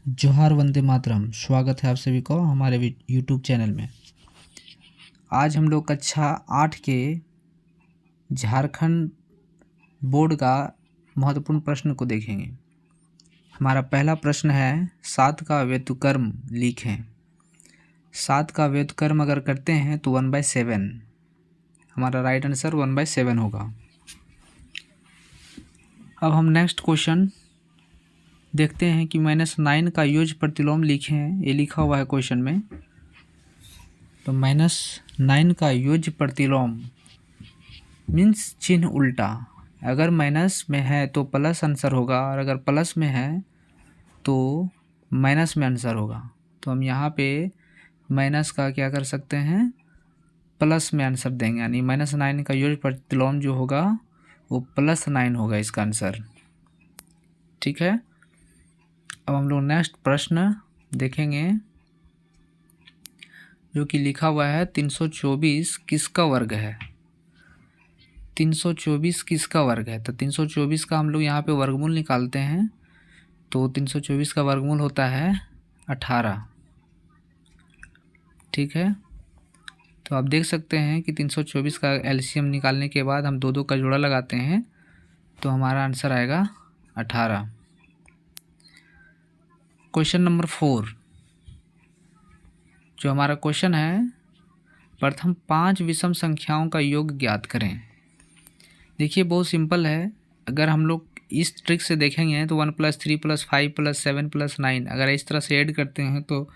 जोहार वंदे मातरम। स्वागत है आप सभी को हमारे यूट्यूब चैनल में। आज हम लोग कक्षा 8 के झारखंड बोर्ड का महत्वपूर्ण प्रश्न को देखेंगे। हमारा पहला प्रश्न है 7 का व्युत्क्रम लिखें। 7 का व्युत्क्रम अगर करते हैं तो 1/7। हमारा राइट आंसर 1/7 होगा। अब हम नेक्स्ट क्वेश्चन देखते हैं कि -9 का योज्य प्रतिलोम लिखें। ये लिखा हुआ है क्वेश्चन में। तो -9 का योज्य प्रतिलोम मीन्स चिन्ह उल्टा। अगर माइनस में है तो प्लस आंसर होगा, और अगर प्लस में है तो माइनस में आंसर होगा। तो हम यहाँ पे माइनस का क्या कर सकते हैं, प्लस में आंसर देंगे, यानी -9 का योज्य प्रतिलोम जो होगा वो +9 होगा इसका आंसर। ठीक है। अब हम लोग नेक्स्ट प्रश्न देखेंगे जो कि लिखा हुआ है 324 किसका वर्ग है। 324 किसका वर्ग है। तो 324 का हम लोग यहाँ पे वर्गमूल निकालते हैं। तो 324 का वर्गमूल होता है 18। ठीक है। तो आप देख सकते हैं कि 324 का एलसीएम निकालने के बाद हम दो का जोड़ा लगाते हैं तो हमारा आंसर आएगा 18। क्वेश्चन नंबर 4 जो हमारा क्वेश्चन है, प्रथम 5 विषम संख्याओं का योग ज्ञात करें। देखिए बहुत सिंपल है। अगर हम लोग इस ट्रिक से देखेंगे तो 1 + 3 + 5 + 7 + 9 अगर इस तरह से ऐड करते हैं तो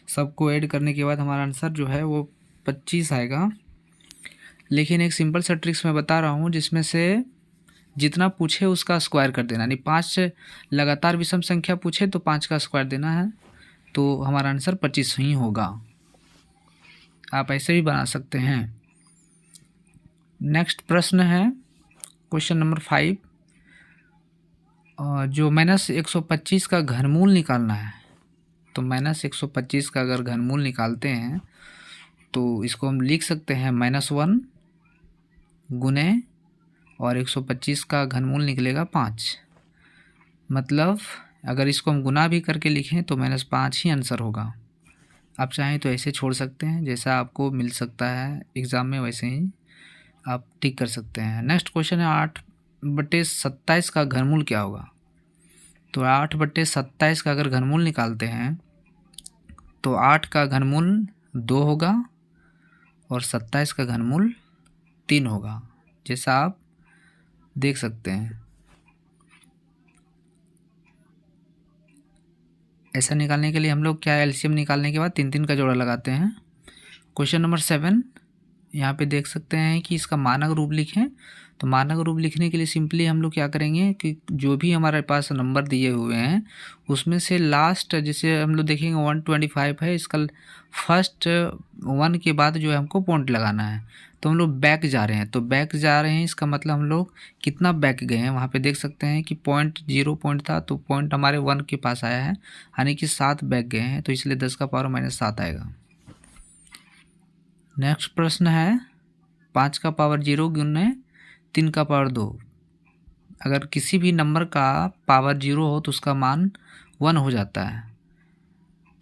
सबको ऐड करने के बाद हमारा आंसर जो है वो 25 आएगा। लेकिन एक सिंपल सा ट्रिक्स मैं बता रहा हूँ जिसमें से जितना पूछे उसका स्क्वायर कर देना, यानी 5 लगातार विषम संख्या पूछे तो 5 का स्क्वायर देना है, तो हमारा आंसर 25 ही होगा। आप ऐसे भी बना सकते हैं। नेक्स्ट प्रश्न है क्वेश्चन नंबर 5 जो -125 का घनमूल निकालना है। तो -125 का अगर घनमूल निकालते हैं तो इसको हम लिख सकते हैं -1 गुने, और 125 का घनमूल निकलेगा 5। मतलब अगर इसको हम गुना भी करके लिखें तो -5 ही आंसर होगा। आप चाहें तो ऐसे छोड़ सकते हैं, जैसा आपको मिल सकता है एग्ज़ाम में वैसे ही आप टिक कर सकते हैं। नेक्स्ट क्वेश्चन है 8/27 का घनमूल क्या होगा। तो 8/27 का अगर घनमूल निकालते हैं तो 8 का घनमूल 2 होगा और 27 का घनमूल 3 होगा, जैसा आप देख सकते हैं। ऐसा निकालने के लिए हम लोग क्या एलसीएम निकालने के बाद 3 का जोड़ा लगाते हैं। क्वेश्चन नंबर 7 यहाँ पे देख सकते हैं कि इसका मानक रूप लिखें। तो मानक रूप लिखने के लिए सिंपली हम लोग क्या करेंगे कि जो भी हमारे पास नंबर दिए हुए हैं उसमें से लास्ट, जैसे हम लोग देखेंगे 125 है, इसका फर्स्ट 1 के बाद जो है हमको पॉइंट लगाना है। तो हम लोग बैक जा रहे हैं, तो बैक जा रहे हैं इसका मतलब हम लोग कितना बैक गए हैं। वहाँ पे देख सकते हैं कि 0 था, तो पॉइंट हमारे 1 के पास आया है, यानी कि 7 बैक गए हैं, तो इसलिए 10 का पावर -7 आएगा। नेक्स्ट प्रश्न है 5 का पावर 0 गुने 3 का पावर 2। अगर किसी भी नंबर का पावर 0 हो तो उसका मान 1 हो जाता है।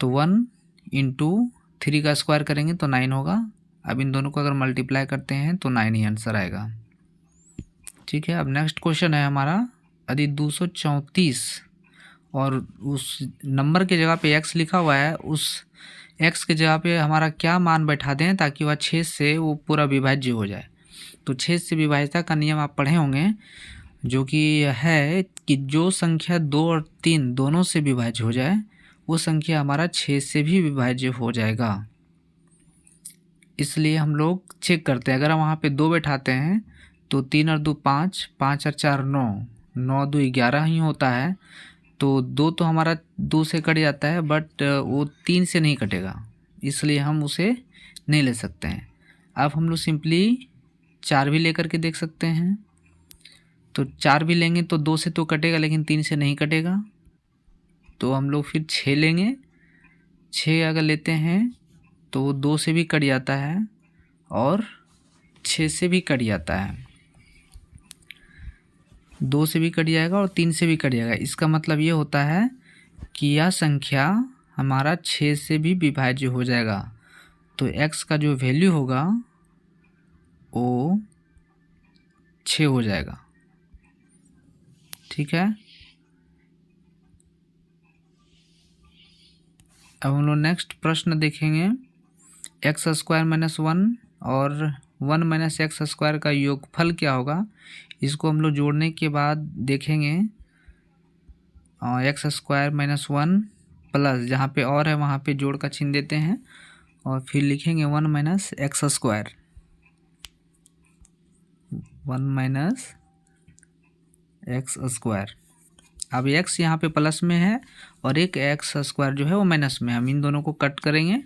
तो 1 × 3 का स्क्वायर करेंगे तो 9 होगा। अब इन दोनों को अगर मल्टीप्लाई करते हैं तो 9 ही आंसर आएगा। ठीक है। अब नेक्स्ट क्वेश्चन है हमारा, यदि 234 और उस नंबर के जगह पे x लिखा हुआ है, उस x के जगह पे हमारा क्या मान बैठा दें ताकि वह 6 से वो पूरा विभाज्य हो जाए। तो 6 से विभाज्यता का नियम आप पढ़े होंगे, जो कि है कि जो संख्या 2 और 3 दोनों से विभाज्य हो जाए वो संख्या हमारा 6 से भी विभाज्य हो जाएगा। इसलिए हम लोग चेक करते हैं, अगर हम वहाँ पे 2 बैठाते हैं तो 3 और 2 5, 5 और 4 9, 9 2 11 ही होता है। तो 2 तो हमारा 2 से कट जाता है, बट वो 3 से नहीं कटेगा, इसलिए हम उसे नहीं ले सकते हैं। अब हम लोग सिंपली 4 भी लेकर के देख सकते हैं। तो 4 भी लेंगे तो 2 से तो कटेगा, लेकिन 3 से नहीं कटेगा, तो हम लोग फिर 6 लेंगे। 6 अगर लेते हैं तो वो 2 से भी कट जाता है और 6 से भी कट जाता है। 2 से भी कट जाएगा और 3 से भी कट जाएगा। इसका मतलब ये होता है कि यह संख्या हमारा 6 से भी विभाज्य हो जाएगा। तो x का जो वैल्यू होगा वो 6 हो जाएगा। ठीक है, अब हम लोग नेक्स्ट प्रश्न देखेंगे। एक्स स्क्वायर माइनस 1 और 1 माइनस एक्स स्क्वायर का योगफल क्या होगा, इसको हम लोग जोड़ने के बाद देखेंगे। एक्स स्क्वायर माइनस 1 प्लस जहाँ पे और है वहाँ पे जोड़ का चिन्ह देते हैं और फिर लिखेंगे 1 minus x square, 1 minus x square. अब एक्स यहाँ पे प्लस में है और एक एक्स स्क्वायर जो है वो माइनस में है। हम इन दोनों को कट करेंगे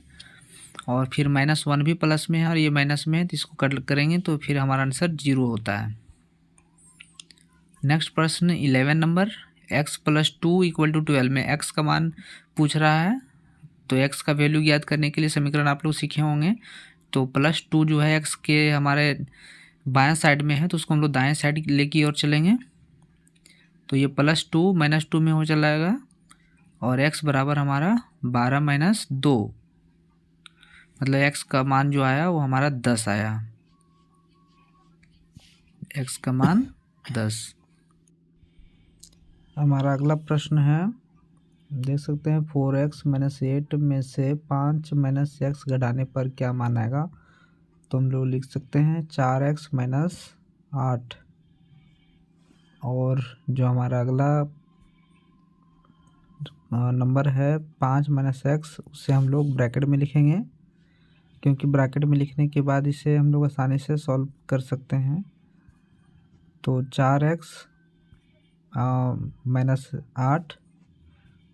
और फिर -1 भी प्लस में है और ये माइनस में है, तो इसको कट करेंगे तो फिर हमारा आंसर 0 होता है। नेक्स्ट प्रश्न 11 number, x plus 2 equal to 12 में x का मान पूछ रहा है। तो x का वैल्यू ज्ञात करने के लिए समीकरण आप लोग सीखे होंगे। तो +2 जो है x के हमारे बाएं साइड में है, तो उसको हम लोग दाएं साइड लेके और चलेंगे। तो ये +2 -2 में हो चलाएगा और x बराबर हमारा 12 माइनस 2, मतलब x का मान जो आया वो हमारा 10 आया। x का मान 10। हमारा अगला प्रश्न है, देख सकते हैं 4x माइनस 8 में से 5 माइनस एक्स घटाने पर क्या मान आएगा। तो हम लोग लिख सकते हैं 4x माइनस 8 और जो हमारा अगला नंबर है 5 माइनस एक्स, उसे हम लोग ब्रैकेट में लिखेंगे क्योंकि ब्रैकेट में लिखने के बाद इसे हम लोग आसानी से सॉल्व कर सकते हैं। तो 4x माइनस 8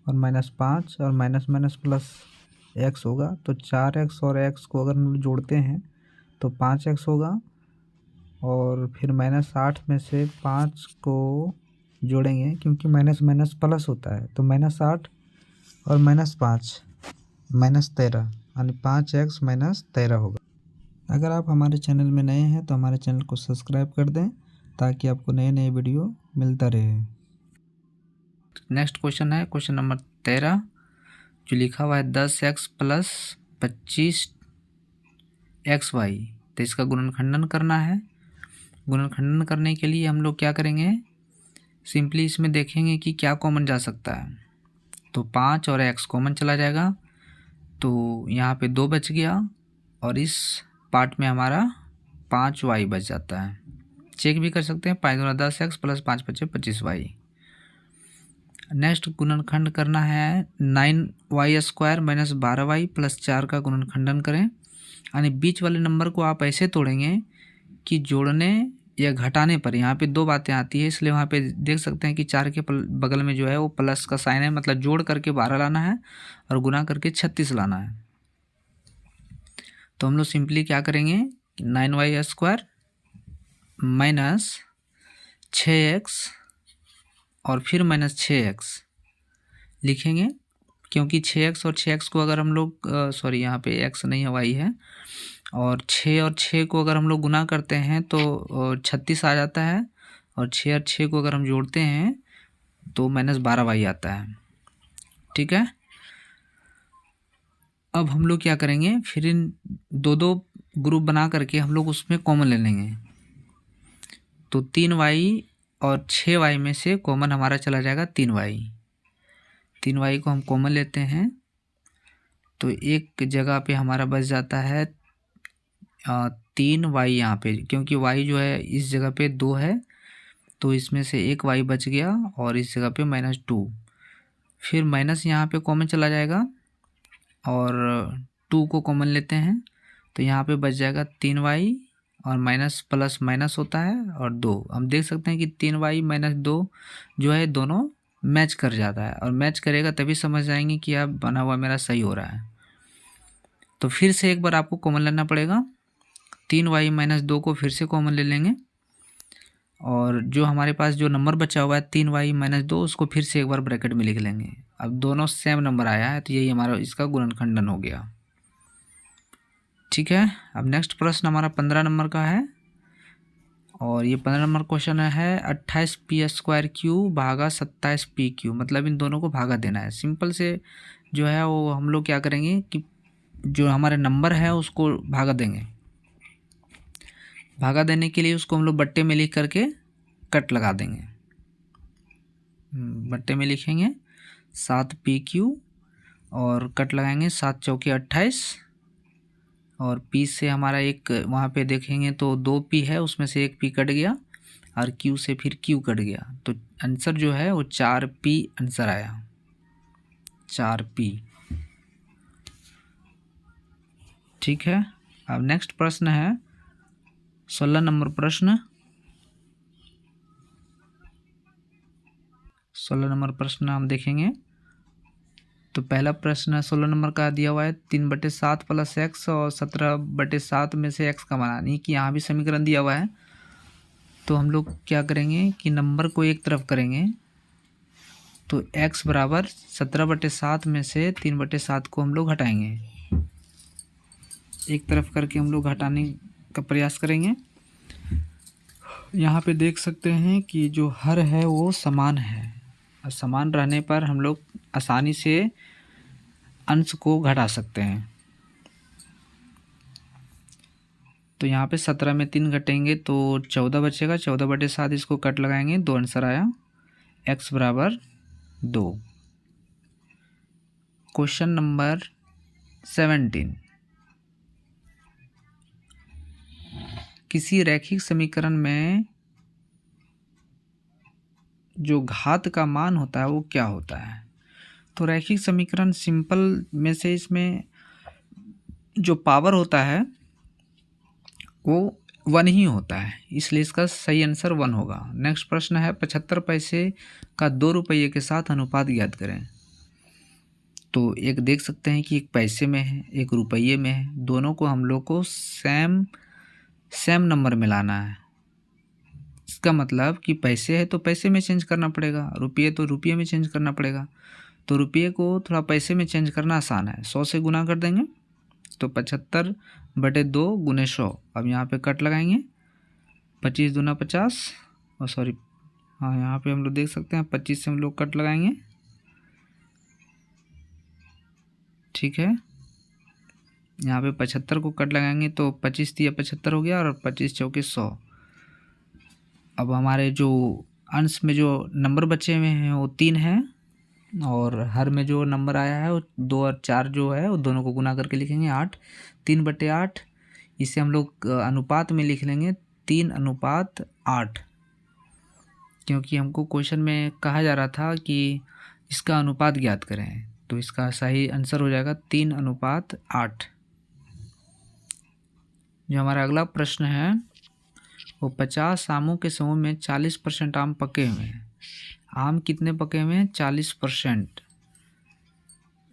और -5 और माइनस माइनस प्लस x होगा। तो 4x और x को अगर हम लोग जोड़ते हैं तो 5x होगा और फिर -8 में से 5 को जोड़ेंगे क्योंकि माइनस माइनस प्लस होता है। तो -8 और -5 -13 यानी 5x -13 होगा। अगर आप हमारे चैनल में नए हैं तो हमारे चैनल को सब्सक्राइब कर दें ताकि आपको नए नए वीडियो मिलता रहे। नेक्स्ट क्वेश्चन है क्वेश्चन नंबर 13, जो लिखा हुआ है 10x प्लस 25xy। तो इसका गुणनखंडन करना है। गुणनखंडन करने के लिए हम लोग क्या करेंगे, सिंपली इसमें देखेंगे कि क्या कॉमन जा सकता है। तो 5 और x कॉमन चला जाएगा, तो यहाँ पे 2 बच गया और इस पार्ट में हमारा 5y बच जाता है। चेक भी कर सकते हैं, 5 × 10x प्लस 5 × 5 = 25y। नेक्स्ट गुणनखंड करना है 9y² माइनस 12y प्लस 4 का गुणनखंडन करें। यानी बीच वाले नंबर को आप ऐसे तोड़ेंगे कि जोड़ने या घटाने पर यहाँ पे 2 बातें आती है, इसलिए वहाँ पे देख सकते हैं कि 4 के बगल में जो है वो प्लस का साइन है, मतलब जोड़ करके 12 लाना है और गुना करके 36 लाना है। तो हम लोग सिंपली क्या करेंगे, 9y² माइनस 6x और फिर -6x लिखेंगे क्योंकि 6x और 6x को अगर हम लोग सॉरी यहाँ पे x नहीं है y है, और 6 और 6 को अगर हम लोग गुना करते हैं तो 36 आ जाता है और 6 और 6 को अगर हम जोड़ते हैं तो -12y आता है। ठीक है, अब हम लोग क्या करेंगे, फिर इन दो ग्रुप बना करके हम लोग उसमें कॉमन ले लेंगे। तो 3y और 6y में से कॉमन हमारा चला जाएगा 3y। 3y को हम कॉमन लेते हैं तो एक जगह पे हमारा बच जाता है 3y यहाँ पे, क्योंकि y जो है इस जगह पे 2 है तो इसमें से एक y बच गया और इस जगह पे -2। फिर माइनस यहाँ पे कॉमन चला जाएगा और 2 को कॉमन लेते हैं तो यहाँ पे बच जाएगा 3y और माइनस प्लस माइनस होता है और 2। हम देख सकते हैं कि 3y - 2 जो है दोनों मैच कर जाता है, और मैच करेगा तभी समझ जाएंगे कि अब बना हुआ मेरा सही हो रहा है। तो फिर से एक बार आपको कॉमन लेना पड़ेगा, 3y - 2 को फिर से कॉमन ले लेंगे और जो हमारे पास जो नंबर बचा हुआ है 3y - 2 उसको फिर से एक बार ब्रैकेट में लिख लेंगे। अब दोनों सेम नंबर आया है तो यही हमारा इसका गुणनखंडन हो गया। ठीक है, अब नेक्स्ट प्रश्न हमारा 15 नंबर का है और ये 15 नंबर क्वेश्चन है 28p² भागा 27p, मतलब इन दोनों को भागा देना है। सिंपल से जो है वो हम लोग क्या करेंगे कि जो हमारे नंबर है उसको भागा देंगे। भागा देने के लिए उसको हम लोग बट्टे में लिख करके कट लगा देंगे। बट्टे में लिखेंगे 7pq और कट लगाएंगे 7 चौके 28 और पी से हमारा एक वहाँ पे देखेंगे तो 2p है, उसमें से एक p कट गया और q से फिर q कट गया, तो आंसर जो है वो 4p आंसर आया, 4p। ठीक है। अब नेक्स्ट प्रश्न है 16 नंबर प्रश्न। 16 नंबर प्रश्न हम देखेंगे तो पहला प्रश्न 16 नंबर का दिया हुआ है 3/7 + x और 17/7 में से x का मान, यानी कि यहाँ भी समीकरण दिया हुआ है। तो हम लोग क्या करेंगे कि नंबर को एक तरफ करेंगे, तो x बराबर 17/7 में से 3/7 को हम लोग हटाएंगे। एक तरफ करके हम लोग हटाने का प्रयास करेंगे। यहाँ पे देख सकते हैं कि जो हर है वो समान है, और समान रहने पर हम लोग आसानी से अंश को घटा सकते हैं। तो यहाँ पे 17 में 3 घटेंगे तो 14 बचेगा, 14/7 इसको कट लगाएंगे, 2 आंसर आया, x बराबर 2। क्वेश्चन नंबर 17, किसी रैखिक समीकरण में जो घात का मान होता है वो क्या होता है। तो रैखिक समीकरण सिंपल में से इसमें जो पावर होता है वो 1 ही होता है, इसलिए इसका सही आंसर 1 होगा। नेक्स्ट प्रश्न है 75 पैसे का 2 रुपये के साथ अनुपात ज्ञात करें। तो एक देख सकते हैं कि एक पैसे में है एक रुपये में है, दोनों को हम लोग को सेम नंबर में लाना है। इसका मतलब कि पैसे है तो पैसे में चेंज करना पड़ेगा, रुपये तो रुपये में चेंज करना पड़ेगा। तो रुपये को थोड़ा पैसे में चेंज करना आसान है, 100 से गुना कर देंगे तो 75/2 × 100। अब यहाँ पे कट लगाएंगे, 25 दूना 50 और सॉरी हाँ यहाँ पे हम लोग देख सकते हैं 25 से हम लोग कट लगाएंगे। ठीक है, यहाँ पे 75 को कट लगाएंगे तो 25 × 75 हो गया और 25 चौके 100। अब हमारे जो अंश में जो नंबर बचे हुए हैं वो 3 है और हर में जो नंबर आया है वो 2 और 4 जो है वो दोनों को गुना करके लिखेंगे 8, 3/8। इसे हम लोग अनुपात में लिख लेंगे 3:8, क्योंकि हमको क्वेश्चन में कहा जा रहा था कि इसका अनुपात ज्ञात करें, तो इसका सही आंसर हो जाएगा 3:8। जो हमारा अगला प्रश्न है वो 50 आमों के समूह में 40% आम पके हुए हैं। आम कितने पके हुए हैं? 40%,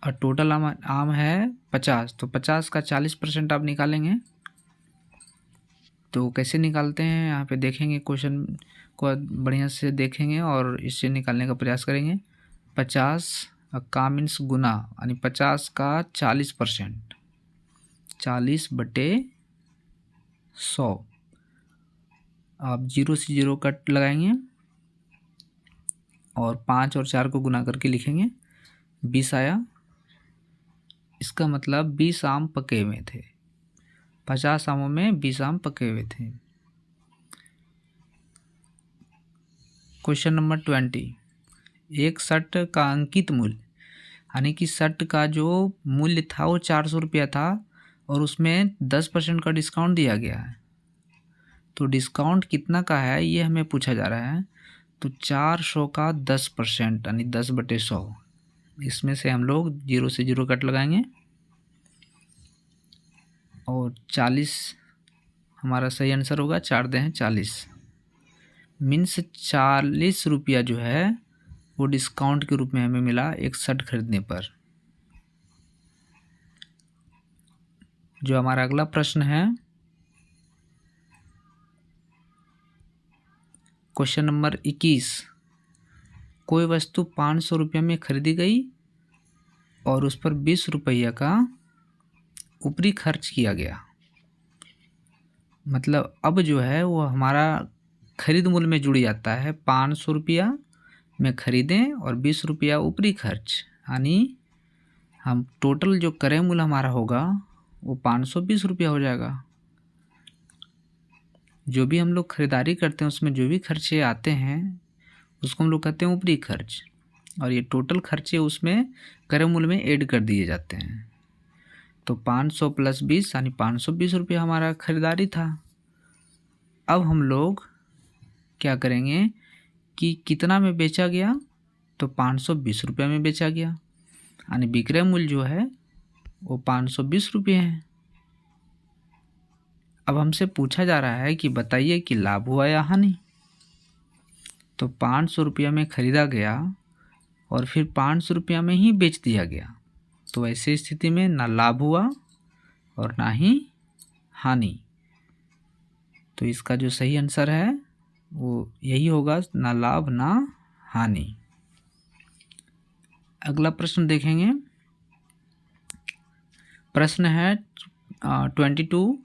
और टोटल आम है 50, तो 50 का 40% आप निकालेंगे। तो कैसे निकालते हैं यहाँ पे देखेंगे, क्वेश्चन को बढ़िया से देखेंगे और इससे निकालने का प्रयास करेंगे। 50 का मीन्स गुना, यानी 50 का 40%, 40/100। आप 0 से 0 कट लगाएंगे और 5 और 4 को गुना करके लिखेंगे, 20 आया। इसका मतलब 20 आम पके हुए थे, 50 आमों में 20 आम पके हुए थे। क्वेश्चन नंबर 20, एक शर्ट का अंकित मूल्य, यानी कि शर्ट का जो मूल्य था वो 400 रुपया था और उसमें 10% का डिस्काउंट दिया गया है। तो डिस्काउंट कितना का है ये हमें पूछा जा रहा है। तो 400 का 10% यानी 10/100, इसमें से हम लोग 0 से 0 कट लगाएंगे और 40 हमारा सही आंसर होगा। 4 दें 40, मीन्स 40 रुपया जो है वो डिस्काउंट के रूप में हमें मिला एक शर्ट खरीदने पर। जो हमारा अगला प्रश्न है क्वेश्चन नंबर 21, कोई वस्तु 500 रुपये में खरीदी गई और उस पर 20 रुपया का ऊपरी खर्च किया गया। मतलब अब जो है वो हमारा खरीद मूल्य में जुड़ जाता है। 500 रुपया में खरीदें और 20 रुपया ऊपरी खर्च, यानी हम टोटल जो क्रय मूल्य हमारा होगा वो 520 रुपया हो जाएगा। जो भी हम लोग खरीदारी करते हैं उसमें जो भी खर्चे आते हैं उसको हम लोग कहते हैं ऊपरी खर्च, और ये टोटल खर्चे उसमें क्रय मूल्य में ऐड कर दिए जाते हैं। तो 500 + 20 यानी 520 रुपया हमारा खरीदारी था। अब हम लोग क्या करेंगे कि कितना में बेचा गया, तो 520 रुपया में बेचा गया, यानी विक्रय मूल्य जो है वो 520 रुपये है। अब हमसे पूछा जा रहा है कि बताइए कि लाभ हुआ या हानि। तो 500 रुपया में खरीदा गया और फिर 500 रुपया में ही बेच दिया गया, तो ऐसी स्थिति में ना लाभ हुआ और ना ही हानि। तो इसका जो सही आंसर है वो यही होगा, ना लाभ ना हानि। अगला प्रश्न देखेंगे। प्रश्न है 22,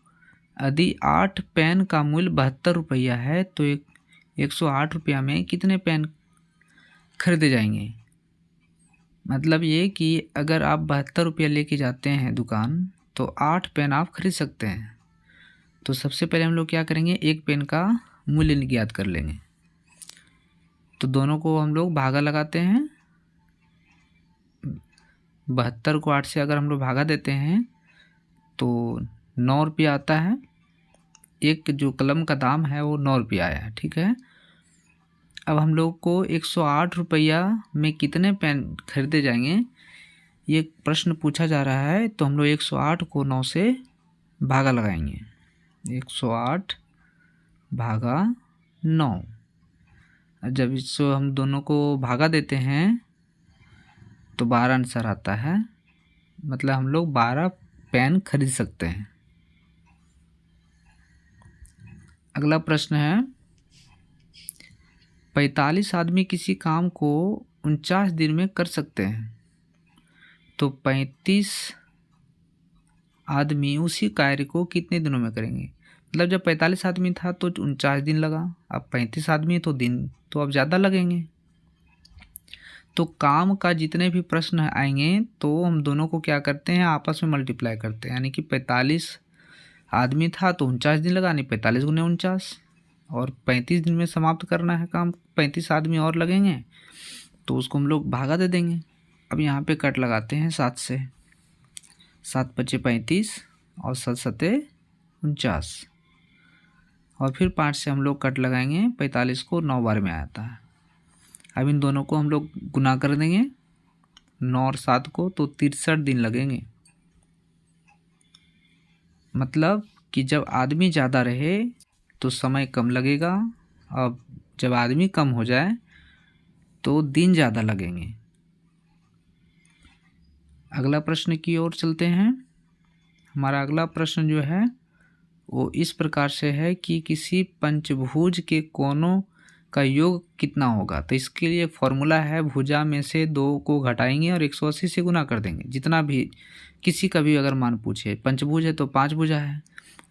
यदि 8 पेन का मूल्य 72 रुपया है तो 108 रुपया में कितने पेन खरीदे जाएंगे। मतलब ये कि अगर आप 72 रुपया लेके जाते हैं दुकान तो 8 पेन आप खरीद सकते हैं। तो सबसे पहले हम लोग क्या करेंगे, एक पेन का मूल्य ज्ञात कर लेंगे। तो दोनों को हम लोग भागा लगाते हैं। 72 को 8 से अगर हम लोग भागा देते हैं तो 9 रुपया आता है। एक जो कलम का दाम है वो 9 रुपया आया, ठीक है। अब हम लोग को 108 रुपया में कितने पेन खरीदे जाएंगे ये प्रश्न पूछा जा रहा है। तो हम लोग 108 को 9 से भागा लगाएंगे। 108 भागा 9। जब इसको हम दोनों को भागा देते हैं तो 12 आंसर आता है। मतलब हम लोग 12 पेन खरीद सकते हैं। अगला प्रश्न है 45 आदमी किसी काम को 49 दिन में कर सकते हैं, तो 35 आदमी उसी कार्य को कितने दिनों में करेंगे। मतलब जब 45 आदमी था तो 49 दिन लगा, अब 35 आदमी तो दिन तो अब ज़्यादा लगेंगे। तो काम का जितने भी प्रश्न आएंगे तो हम दोनों को क्या करते हैं, आपस में मल्टीप्लाई करते हैं। यानी कि 45 आदमी था तो 49 दिन लगा, यानी 45 × 49, और 35 दिन में समाप्त करना है काम, 35 आदमी और लगेंगे तो उसको हम लोग भागा दे देंगे। अब यहाँ पे कट लगाते हैं 7 से, 7 × 5 = 35 और 7 × 7 = 49, और फिर 5 से हम लोग कट लगाएंगे। 45 को 9 बार में आता है। अब इन दोनों को हम लोग गुना कर देंगे 9 और 7 को, तो 63 दिन लगेंगे। मतलब कि जब आदमी ज़्यादा रहे तो समय कम लगेगा, अब जब आदमी कम हो जाए तो दिन ज़्यादा लगेंगे। अगला प्रश्न की ओर चलते हैं। हमारा अगला प्रश्न जो है वो इस प्रकार से है कि किसी पंचभुज के कोनों का योग कितना होगा। तो इसके लिए फॉर्मूला है, भुजा में से 2 को घटाएंगे और 180 से गुना कर देंगे। जितना भी किसी का भी अगर मान पूछे, पंचभुज है तो 5 भुजा है,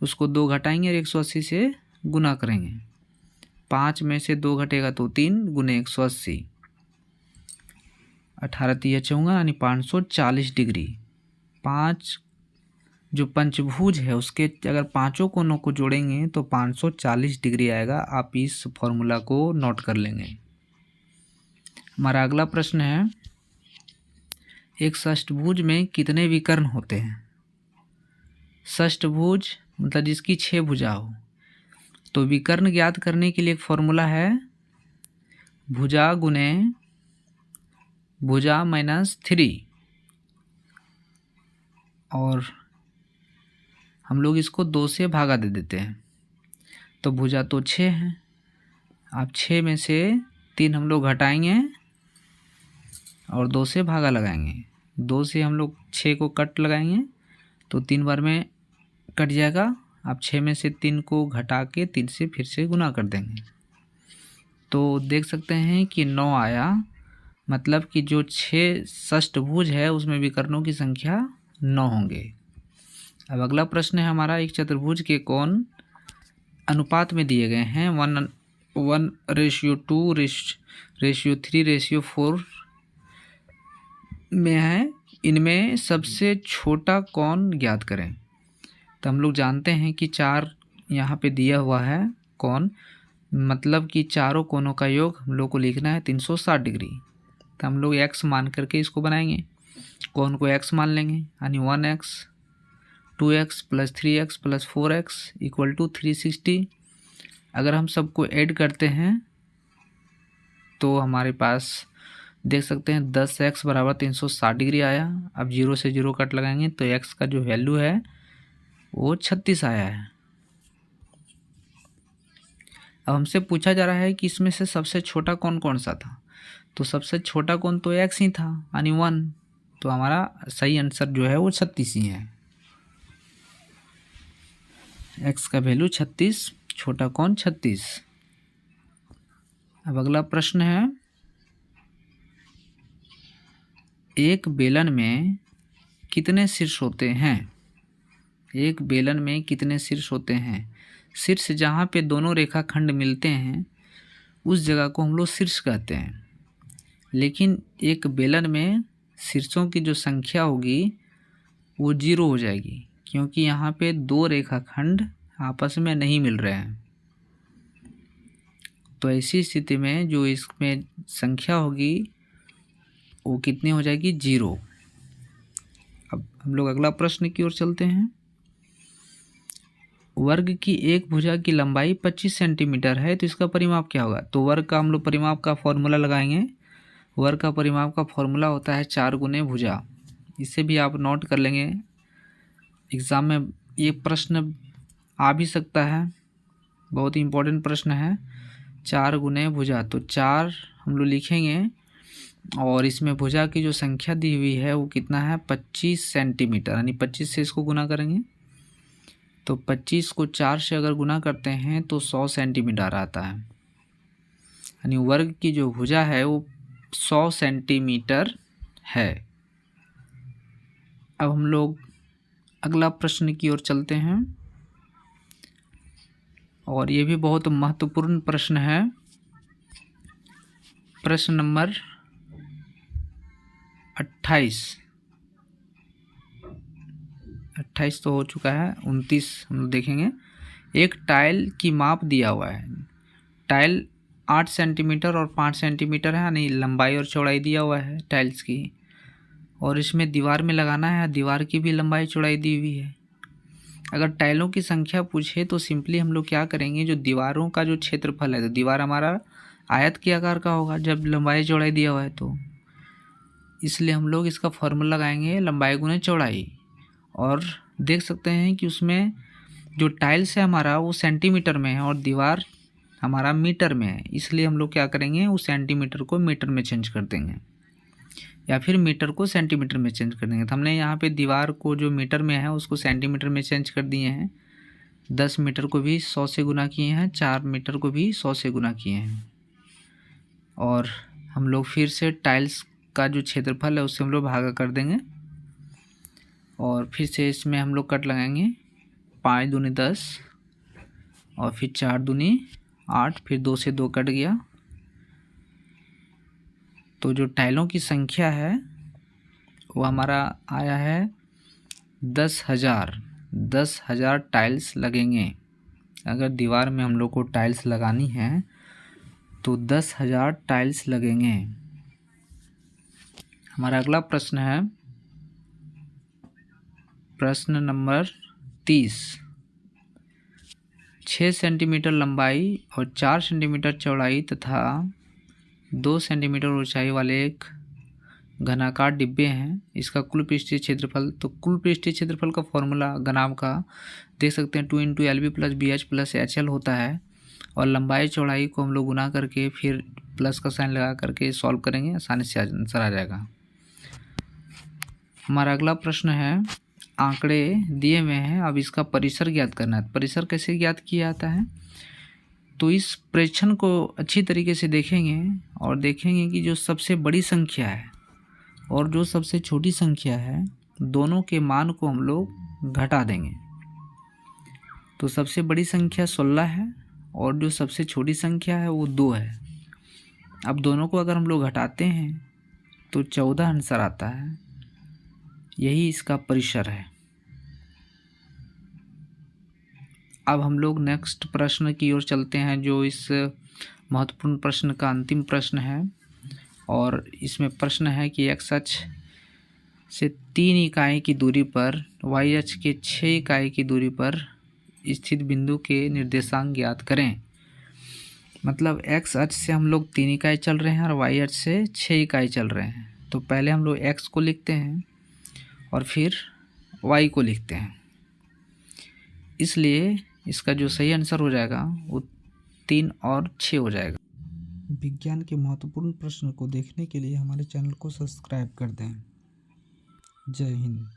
उसको 2 घटाएंगे और 180 से गुना करेंगे। 5 में से 2 घटेगा तो 3 × 180, 18 × 3 = 54, यानी 540 डिग्री। 5 जो पंचभुज है उसके अगर पांचों कोनों को जोड़ेंगे तो 540 डिग्री आएगा। आप इस फॉर्मूला को नोट कर लेंगे। हमारा अगला प्रश्न है, एक षष्ठभुज में कितने विकर्ण होते हैं। षष्ठभुज मतलब जिसकी 6 भुजा हो। तो विकर्ण ज्ञात करने के लिए एक फॉर्मूला है, भुजा गुने भुजा -3, और हम लोग इसको 2 से भागा दे देते हैं। तो भुजा तो 6 है, अब 6 में से 3 हम लोग घटाएंगे और 2 से भागा लगाएंगे। 2 से हम लोग 6 को कट लगाएंगे तो 3 बार में कट जाएगा। अब 6 में से 3 को घटा के 3 से फिर से गुना कर देंगे तो देख सकते हैं कि 9 आया। मतलब कि जो 6 षष्ठभुज है उसमें विकर्णों की संख्या 9 होंगे। अब अगला प्रश्न है हमारा, एक चतुर्भुज के कोण अनुपात में दिए गए हैं 1:2 रेशियो 3 रेशियो 4 में है। इनमें सबसे छोटा कौन ज्ञात करें। तो हम लोग जानते हैं कि 4 यहाँ पे दिया हुआ है कौन, मतलब कि चारों कोनों का योग हम लोग को लिखना है 360 डिग्री। तो हम लोग x मान करके इसको बनाएंगे, कौन को x मान लेंगे, यानी 1x 2x + 3x + 4x = 360। अगर हम सबको ऐड करते हैं तो हमारे पास देख सकते हैं 10x = 360 डिग्री आया। अब 0 से 0 कट लगाएंगे तो x का जो वैल्यू है वो 36 आया है। अब हमसे पूछा जा रहा है कि इसमें से सबसे छोटा कौन कौन सा था। तो सबसे छोटा कौन तो x ही था, यानी 1। तो हमारा सही आंसर जो है वो 36 ही है। x का वैल्यू 36, छोटा कौन 36। अब अगला प्रश्न है, एक बेलन में कितने शीर्ष होते हैं। एक बेलन में कितने शीर्ष होते हैं। शीर्ष जहाँ पे दोनों रेखाखंड मिलते हैं उस जगह को हम लोग शीर्ष कहते हैं। लेकिन एक बेलन में शीर्षों की जो संख्या होगी वो 0 हो जाएगी, क्योंकि यहाँ पे 2 रेखाखंड आपस में नहीं मिल रहे हैं। तो ऐसी स्थिति में जो इसमें संख्या होगी वो कितनी हो जाएगी, 0। अब हम लोग अगला प्रश्न की ओर चलते हैं। वर्ग की एक भुजा की लंबाई 25 सेंटीमीटर है, तो इसका परिमाप क्या होगा। तो वर्ग का हम लोग परिमाप का फॉर्मूला लगाएंगे। वर्ग का परिमाप का फॉर्मूला होता है 4 गुने भुजा। इसे भी आप नोट कर लेंगे, एग्ज़ाम में ये प्रश्न आ भी सकता है, बहुत ही इम्पोर्टेंट प्रश्न है। 4 गुने भुजा, तो 4 हम लोग लिखेंगे और इसमें भुजा की जो संख्या दी हुई है वो कितना है, 25 सेंटीमीटर, यानी 25 से इसको गुना करेंगे तो 25 को 4 से अगर गुना करते हैं तो 100 सेंटीमीटर आता है, यानी वर्ग की जो भुजा है वो 100 सेंटीमीटर है। अब हम लोग अगला प्रश्न की ओर चलते हैं और ये भी बहुत महत्वपूर्ण प्रश्न है। प्रश्न नंबर 28 तो हो चुका है, 29 हम लोग देखेंगे। एक टाइल की माप दिया हुआ है। टाइल 8 सेंटीमीटर और 5 सेंटीमीटर है, यानी लंबाई और चौड़ाई दिया हुआ है टाइल्स की, और इसमें दीवार में लगाना है, दीवार की भी लंबाई चौड़ाई दी हुई है। अगर टाइलों की संख्या पूछे तो सिंपली हम लोग क्या करेंगे, जो दीवारों का जो क्षेत्रफल है, तो दीवार हमारा आयत के आकार का होगा जब लंबाई चौड़ाई दिया हुआ है, तो इसलिए हम लोग इसका फॉर्मूला लगाएंगे लंबाई गुने चौड़ाई। और देख सकते हैं कि उसमें जो टाइल्स है हमारा वो सेंटीमीटर में है और दीवार हमारा मीटर में है, इसलिए हम लोग क्या करेंगे, उस सेंटीमीटर को मीटर में चेंज कर देंगे या फिर मीटर को सेंटीमीटर में चेंज कर देंगे। तो हमने यहाँ पे दीवार को जो मीटर में है उसको सेंटीमीटर में चेंज कर दिए हैं। 10 मीटर को भी 100 से गुना किए हैं, 4 मीटर को भी 100 से गुना किए हैं। और हम लोग फिर से टाइल्स का जो क्षेत्रफल है उससे हम लोग भागा कर देंगे और फिर से इसमें हम लोग कट लगाएंगे। 5 दूनी 10 और फिर 4 दूनी 8, फिर 2 से 2 कट गया। तो जो टाइलों की संख्या है वो हमारा आया है 10,000 टाइल्स लगेंगे। अगर दीवार में हम लोग को टाइल्स लगानी है तो 10,000 टाइल्स लगेंगे। हमारा अगला प्रश्न है प्रश्न नंबर 30। 6 सेंटीमीटर लंबाई और 4 सेंटीमीटर चौड़ाई तथा 2 सेंटीमीटर ऊंचाई वाले एक घनाकार डिब्बे हैं। इसका कुल पृष्ठीय क्षेत्रफल, तो कुल पृष्ठीय क्षेत्रफल का फॉर्मूला घनाभ का देख सकते हैं 2 × LB + BH + HL होता है, और लंबाई चौड़ाई को हम लोग गुना करके फिर प्लस का साइन लगा करके सॉल्व करेंगे, आसानी से आंसर आ जाएगा। हमारा अगला प्रश्न है, आंकड़े दिए हुए हैं, अब इसका परिसर ज्ञात करना है। परिसर कैसे ज्ञात किया जाता है, तो इस प्रेक्षण को अच्छी तरीके से देखेंगे और देखेंगे कि जो सबसे बड़ी संख्या है और जो सबसे छोटी संख्या है दोनों के मान को हम लोग घटा देंगे। तो सबसे बड़ी संख्या 16 है और जो सबसे छोटी संख्या है वो 2 है। अब दोनों को अगर हम लोग घटाते हैं तो 14 आंसर आता है। यही इसका परिसर है। अब हम लोग नेक्स्ट प्रश्न की ओर चलते हैं, जो इस महत्वपूर्ण प्रश्न का अंतिम प्रश्न है। और इसमें प्रश्न है कि एक्स अक्ष से 3 इकाई की दूरी पर वाई अक्ष के 6 इकाई की दूरी पर स्थित बिंदु के निर्देशांक ज्ञात करें। मतलब एक्स अक्ष से हम लोग 3 इकाई चल रहे हैं और वाई अक्ष से 6 इकाई चल रहे हैं। तो पहले हम लोग एक्स को लिखते हैं और फिर वाई को लिखते हैं। इसलिए इसका जो सही आंसर हो जाएगा वो 3 और 6 हो जाएगा। विज्ञान के महत्वपूर्ण प्रश्न को देखने के लिए हमारे चैनल को सब्सक्राइब कर दें। जय हिंद।